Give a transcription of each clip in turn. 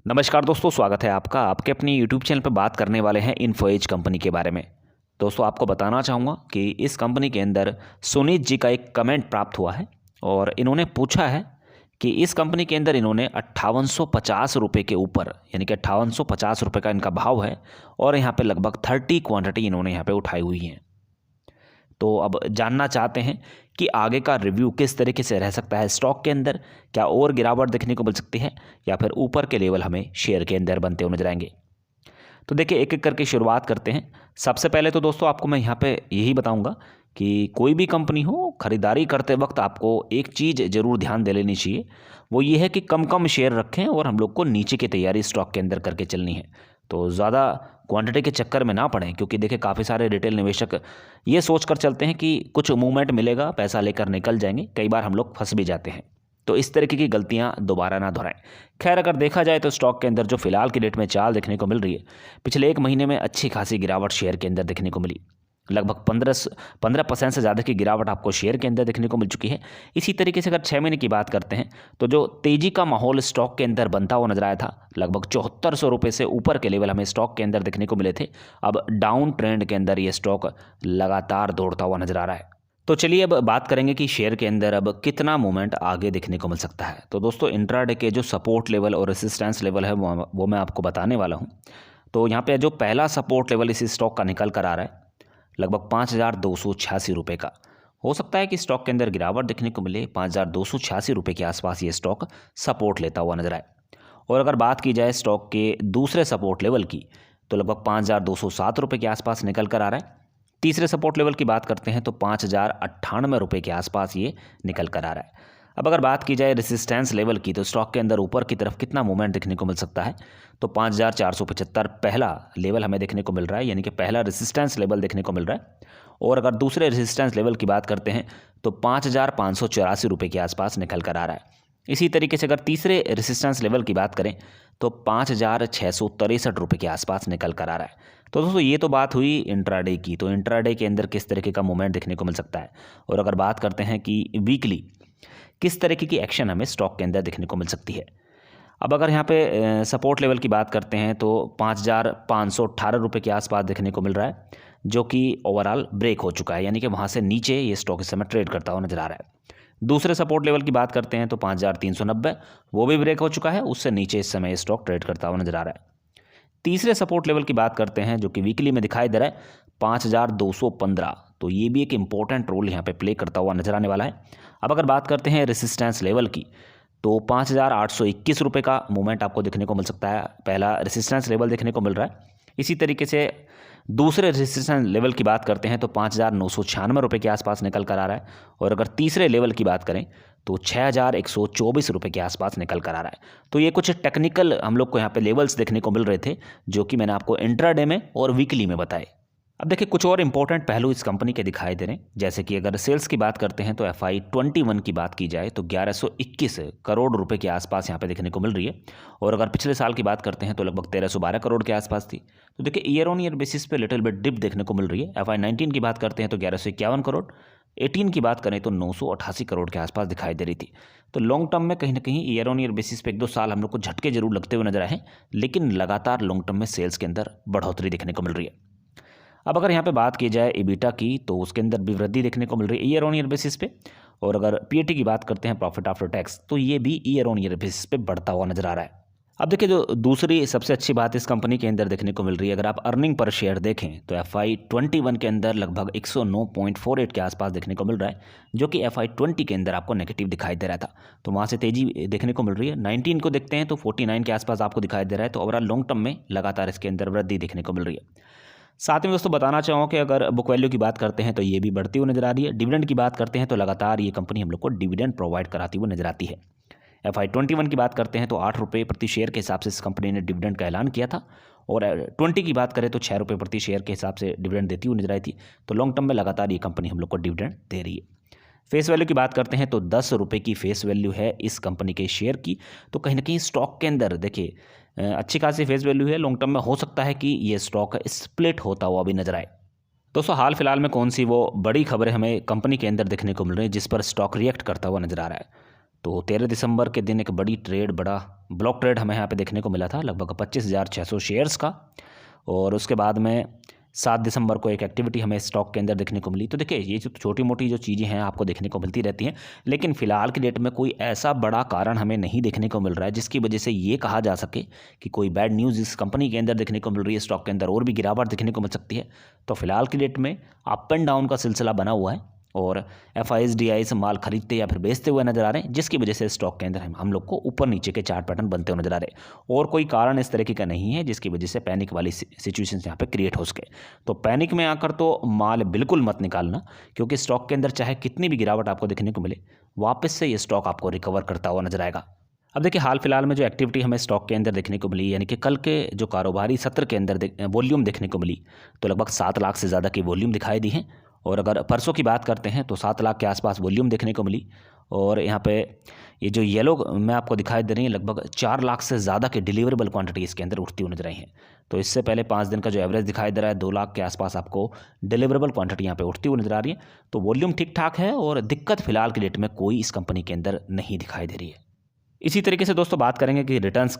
नमस्कार दोस्तों, स्वागत है आपका। आपके अपनी यूट्यूब चैनल पर बात करने वाले हैं इन्फोएज कंपनी के बारे में। दोस्तों, आपको बताना चाहूँगा कि इस कंपनी के अंदर सुनीत जी का एक कमेंट प्राप्त हुआ है और इन्होंने पूछा है कि इस कंपनी के अंदर इन्होंने 5850 रुपये के ऊपर, यानी कि 5850 रुपये का इनका भाव है और यहाँ पे लगभग 30 क्वांटिटी इन्होंने यहाँ पे उठाई हुई हैं। तो अब जानना चाहते हैं कि आगे का रिव्यू किस तरीके से रह सकता है स्टॉक के अंदर, क्या और गिरावट देखने को मिल सकती है या फिर ऊपर के लेवल हमें शेयर के अंदर बनते हुए नजर आएंगे। तो देखिए, एक एक करके शुरुआत करते हैं। सबसे पहले तो दोस्तों आपको मैं यहाँ पे यही बताऊंगा कि कोई भी कंपनी हो, खरीदारी करते वक्त आपको एक चीज़ ज़रूर ध्यान दे लेनी चाहिए। वो ये है कि कम कम शेयर रखें और हम लोग को नीचे की तैयारी स्टॉक के अंदर करके चलनी है। तो ज़्यादा क्वांटिटी के चक्कर में ना पड़ें, क्योंकि देखिए काफ़ी सारे रिटेल निवेशक ये सोच कर चलते हैं कि कुछ मूवमेंट मिलेगा, पैसा लेकर निकल जाएंगे। कई बार हम लोग फंस भी जाते हैं। तो इस तरीके की गलतियां दोबारा ना दोहराएं। खैर, अगर देखा जाए तो स्टॉक के अंदर जो फिलहाल की डेट में चाल देखने को मिल रही है, पिछले एक महीने में अच्छी खासी गिरावट शेयर के अंदर देखने को मिली। लगभग 15% से ज़्यादा की गिरावट आपको शेयर के अंदर देखने को मिल चुकी है। इसी तरीके से अगर 6 महीने की बात करते हैं तो जो तेज़ी का माहौल स्टॉक के अंदर बनता हुआ नजर आया था, लगभग 7400 रुपये से ऊपर के लेवल हमें स्टॉक के अंदर देखने को मिले थे। अब डाउन ट्रेंड के अंदर ये स्टॉक लगातार दौड़ता हुआ नजर आ रहा है। तो चलिए अब बात करेंगे कि शेयर के अंदर अब कितना मूवमेंट आगे देखने को मिल सकता है। तो दोस्तों, इंट्राडे के जो सपोर्ट लेवल और रेसिस्टेंस लेवल है वो मैं आपको बताने वाला हूँ। तो यहाँ पे जो पहला सपोर्ट लेवल इस स्टॉक का निकल कर आ रहा है, लगभग 5286 रुपये का। हो सकता है कि स्टॉक के अंदर गिरावट देखने को मिले, 5286 रुपये के आसपास ये स्टॉक सपोर्ट लेता हुआ नजर आए। और अगर बात की जाए स्टॉक के दूसरे सपोर्ट लेवल की, तो लगभग 5207 रुपये के आसपास निकल कर आ रहा है। तीसरे सपोर्ट लेवल की बात करते हैं तो 5098 रुपये के आसपास ये निकल कर आ रहा है। अब अगर बात की जाए रेसिस्टेंस लेवल की, तो स्टॉक के अंदर ऊपर की तरफ कितना मूवमेंट देखने को मिल सकता है, तो 5475 पहला लेवल हमें देखने को मिल रहा है, यानी कि पहला रेसिस्टेंस लेवल देखने को मिल रहा है। और अगर दूसरे रेसिस्टेंस लेवल की बात करते हैं तो 5584 रुपये के आसपास निकल कर आ रहा है। इसी तरीके से अगर तीसरे रेसिस्टेंस लेवल की बात करें तो 5663 रुपये के आसपास निकल कर आ रहा है। तो दोस्तों, ये तो बात हुई इंट्राडे की। तो इंट्राडे के अंदर किस तरीके का मूवमेंट देखने को मिल सकता है। और अगर बात करते हैं कि वीकली किस तरीके की एक्शन हमें स्टॉक के अंदर देखने को मिल सकती है। अब अगर यहाँ पे सपोर्ट लेवल की बात करते हैं तो 5518 रुपये के आसपास देखने को मिल रहा है, जो कि ओवरऑल ब्रेक हो चुका है, यानी कि वहाँ से नीचे ये स्टॉक इस समय ट्रेड करता हुआ नजर आ रहा है। दूसरे सपोर्ट लेवल की बात करते हैं तो 5390, वो भी ब्रेक हो चुका है, उससे नीचे इस समय स्टॉक ट्रेड करता हुआ नजर आ रहा है। तीसरे सपोर्ट लेवल की बात करते हैं जो कि वीकली में दिखाई दे रहा है 5215, तो ये भी एक इंपॉर्टेंट रोल यहाँ पे प्ले करता हुआ नजर आने वाला है। अब अगर बात करते हैं रेसिस्टेंस लेवल की, तो 5821 रुपये का मूवमेंट आपको देखने को मिल सकता है, पहला रेसिस्टेंस लेवल देखने को मिल रहा है। इसी तरीके से दूसरे रेजिस्टेंस लेवल की बात करते हैं तो 5996 रुपये के आसपास निकल कर आ रहा है। और अगर तीसरे लेवल की बात करें तो 6124 रुपये के आसपास निकल कर आ रहा है। तो ये कुछ टेक्निकल हम लोग को यहाँ पे लेवल्स देखने को मिल रहे थे, जो कि मैंने आपको इंट्राडे में और वीकली में बताए। अब देखिए, कुछ और इंपॉर्टेंट पहलू इस कंपनी के दिखाई दे रहे हैं, जैसे कि अगर सेल्स की बात करते हैं तो FY21 की बात की जाए तो 1121 करोड़ रुपए के आसपास यहाँ पे देखने को मिल रही है। और अगर पिछले साल की बात करते हैं तो लगभग 1312 करोड़ के आसपास थी। तो देखिए, ईयर ऑन ईयर बेसिस पे लिटिल बिट डिप देखने को मिल रही है। FY19 की बात करते हैं तो 1151 करोड़, 18 की बात करें तो 988 करोड़ के आसपास दिखाई दे रही थी। तो लॉन्ग टर्म में कहीं ना कहीं ईयर ऑन ईयर बेसिस पे 1-2 साल हम लोग को झटके जरूर लगते हुए नजर आए हैं, लेकिन लगातार लॉन्ग टर्म में सेल्स के अंदर बढ़ोतरी देखने को मिल रही है। अब अगर यहाँ पे बात की जाए EBITDA की, तो उसके अंदर भी वृद्धि देखने को मिल रही है ईयर ऑन ईयर बेसिस पे। और अगर PAT की बात करते हैं, प्रॉफिट आफ्टर टैक्स, तो ये भी ईयर ऑन ईयर बेसिस पे बढ़ता हुआ नजर आ रहा है। अब देखिए, जो दूसरी सबसे अच्छी बात इस कंपनी के अंदर देखने को मिल रही है, अगर आप अर्निंग पर शेयर देखें तो FY21 के अंदर लगभग 109.48 के आसपास देखने को मिल रहा है, जो कि FY20 के अंदर आपको नेगेटिव दिखाई दे रहा था। तो वहाँ से तेजी देखने को मिल रही है। 19 को देखते हैं तो 49 के आसपास आपको दिखाई दे रहा है। तो ओवरऑल लॉन्ग टर्म में लगातार इसके अंदर वृद्धि देखने को मिल रही है। साथ में दोस्तों बताना चाहूँ कि अगर बुक वैल्यू की बात करते हैं तो ये भी बढ़ती हुई नजर आ रही है। डिविडेंड की बात करते हैं तो लगातार ये कंपनी हम लोग को डिविडेंड प्रोवाइड कराती हुई नजर आती है। FY21 की बात करते हैं तो 8 रुपये प्रति शेयर के हिसाब से इस कंपनी ने डिविडेंड का ऐलान किया था। और 20 की बात करें तो 6 रुपये प्रति शेयर के हिसाब से डिविडेंड देती हुई नजर आई थी। तो लॉन्ग टर्म में लगातार ये कंपनी हम लोग को डिविडेंड दे रही है। फेस वैल्यू की बात करते हैं तो 10 रुपये की फेस वैल्यू है इस कंपनी के शेयर की। तो कहीं ना कहीं स्टॉक के अंदर देखिए अच्छी खासी फेस वैल्यू है। लॉन्ग टर्म में हो सकता है कि ये स्टॉक स्प्लिट होता हुआ भी नजर आए। दोस्तों, हाल फिलहाल में कौन सी वो बड़ी खबरें हमें कंपनी के अंदर देखने को मिल रही है जिस पर स्टॉक रिएक्ट करता हुआ नजर आ रहा है। तो 13 दिसंबर के दिन एक बड़ा ब्लॉक ट्रेड हमें यहाँ पे देखने को मिला था लगभग 25,600 शेयर्स का। और उसके बाद में 7 दिसंबर को एक एक्टिविटी हमें स्टॉक के अंदर देखने को मिली। तो देखिए ये जो छोटी मोटी जो चीज़ें हैं आपको देखने को मिलती रहती हैं, लेकिन फ़िलहाल की डेट में कोई ऐसा बड़ा कारण हमें नहीं देखने को मिल रहा है जिसकी वजह से ये कहा जा सके कि कोई बैड न्यूज़ इस कंपनी के अंदर देखने को मिल रही है, स्टॉक के अंदर और भी गिरावट देखने को मिल सकती है। तो फिलहाल की डेट में अप एंड डाउन का सिलसिला बना हुआ है और FIS DIs माल खरीदते या फिर बेचते हुए नजर आ रहे हैं, जिसकी वजह से स्टॉक के अंदर हम लोग को ऊपर नीचे के चार्ट पैटर्न बनते हुए नजर आ रहे हैं। और कोई कारण इस तरीके का नहीं है जिसकी वजह से पैनिक वाली सिचुएशन यहाँ पे क्रिएट हो सके। तो पैनिक में आकर तो माल बिल्कुल मत निकालना, क्योंकि स्टॉक के अंदर चाहे कितनी भी गिरावट आपको देखने को मिले, वापस से ये स्टॉक आपको रिकवर करता हुआ नजर आएगा। अब देखिए हाल फिलहाल में जो एक्टिविटी हमें स्टॉक के अंदर देखने को मिली, यानी कि कल के जो कारोबारी सत्र के अंदर वॉल्यूम देखने को मिली, तो लगभग 7 लाख से ज़्यादा की वॉल्यूम दिखाई दी है। और अगर परसों की बात करते हैं तो 7 लाख के आसपास वॉल्यूम देखने को मिली। और यहाँ पे ये जो येलो में आपको दिखाई दे रही है, लगभग 4 लाख से ज़्यादा की डिलीवरेबल क्वांटिटी इसके अंदर उठती हुई नजर आई हैं। तो इससे पहले 5 दिन का जो एवरेज दिखाई दे रहा है 2 लाख के आसपास आपको डिलीवरेबल क्वांटिटी यहाँ पे उठती हुई नजर आ रही है। तो वॉल्यूम ठीक ठाक है और दिक्कत फिलहाल की डेट में कोई इस कंपनी के अंदर नहीं दिखाई दे रही है। इसी तरीके से दोस्तों बात करेंगे कि रिटर्न्स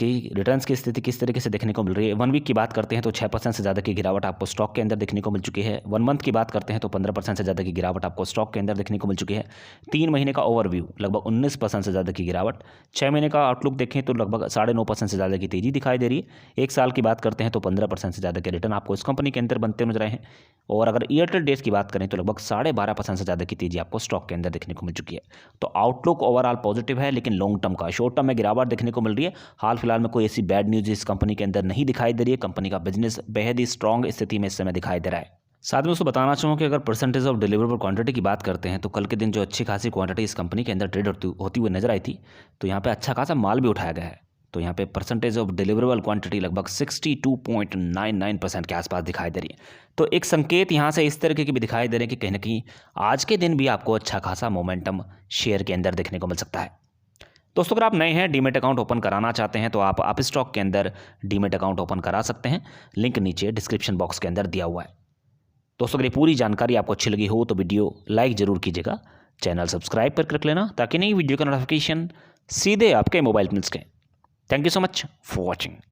की स्थिति किस तरीके से देखने को मिल रही है। 1 वीक की बात करते हैं तो 6% से ज़्यादा की गिरावट आपको स्टॉक के अंदर देखने को मिल चुकी है। 1 मंथ की बात करते हैं तो 15% से ज़्यादा की गिरावट आपको स्टॉक के अंदर देखने को मिल चुकी है। 3 महीने का ओवरव्यू लगभग 19% से ज़्यादा की गिरावट। 6 महीने का आउटलुक देखें तो लगभग 9.5% से ज़्यादा की तेज़ी दिखाई दे रही है। 1 साल की बात करते हैं तो 15% से ज़्यादा के रिटर्न आपको इस कंपनी के अंदर बनते नजर आए हैं। और अगर ईयरटेल डेज की बात करें तो लगभग 12.5% से ज़्यादा की तेज़ी आपको स्टॉक के अंदर देखने को मिल चुकी है। तो आउटलुक ओवरऑल पॉजिटिव है, लेकिन लॉन्ग टर्म का, शॉर्ट टर्म में गिरावट देखने को मिल रही है। हाल फिलहाल में कोई ऐसी बैड न्यूज़ इस कंपनी के अंदर नहीं दिखाई दे रही है। कंपनी का बिजनेस बेहद ही स्ट्रॉन्ग स्थिति में इस समय दिखाई दे रहा है। साथ में उसको बताना चाहूँ कि अगर परसेंटेज ऑफ डिलीवरेबल क्वांटिटी की बात करते हैं तो कल के दिन जो अच्छी खासी क्वांटिटी इस कंपनी के अंदर ट्रेड होती हुई नजर आई थी, तो यहाँ पे अच्छा खासा माल भी उठाया गया है। तो यहाँ पे परसेंटेज ऑफ डिलीवरेबल क्वांटिटी लगभग 62.99% के आसपास दिखाई दे रही है। तो एक संकेत यहाँ से इस तरीके की भी दिखाई दे रहे हैं कि कहीं ना कहीं आज के दिन भी आपको अच्छा खासा मोमेंटम शेयर के अंदर देखने को मिल सकता है। दोस्तों अगर आप नए हैं, डीमेट अकाउंट ओपन कराना चाहते हैं तो आप स्टॉक के अंदर डीमेट अकाउंट ओपन करा सकते हैं। लिंक नीचे डिस्क्रिप्शन बॉक्स के अंदर दिया हुआ है। दोस्तों अगर ये पूरी जानकारी आपको अच्छी लगी हो तो वीडियो लाइक ज़रूर कीजिएगा, चैनल सब्सक्राइब कर रख लेना ताकि नई वीडियो का नोटिफिकेशन सीधे आपके मोबाइल पर मिल सके। Thank you so much for watching.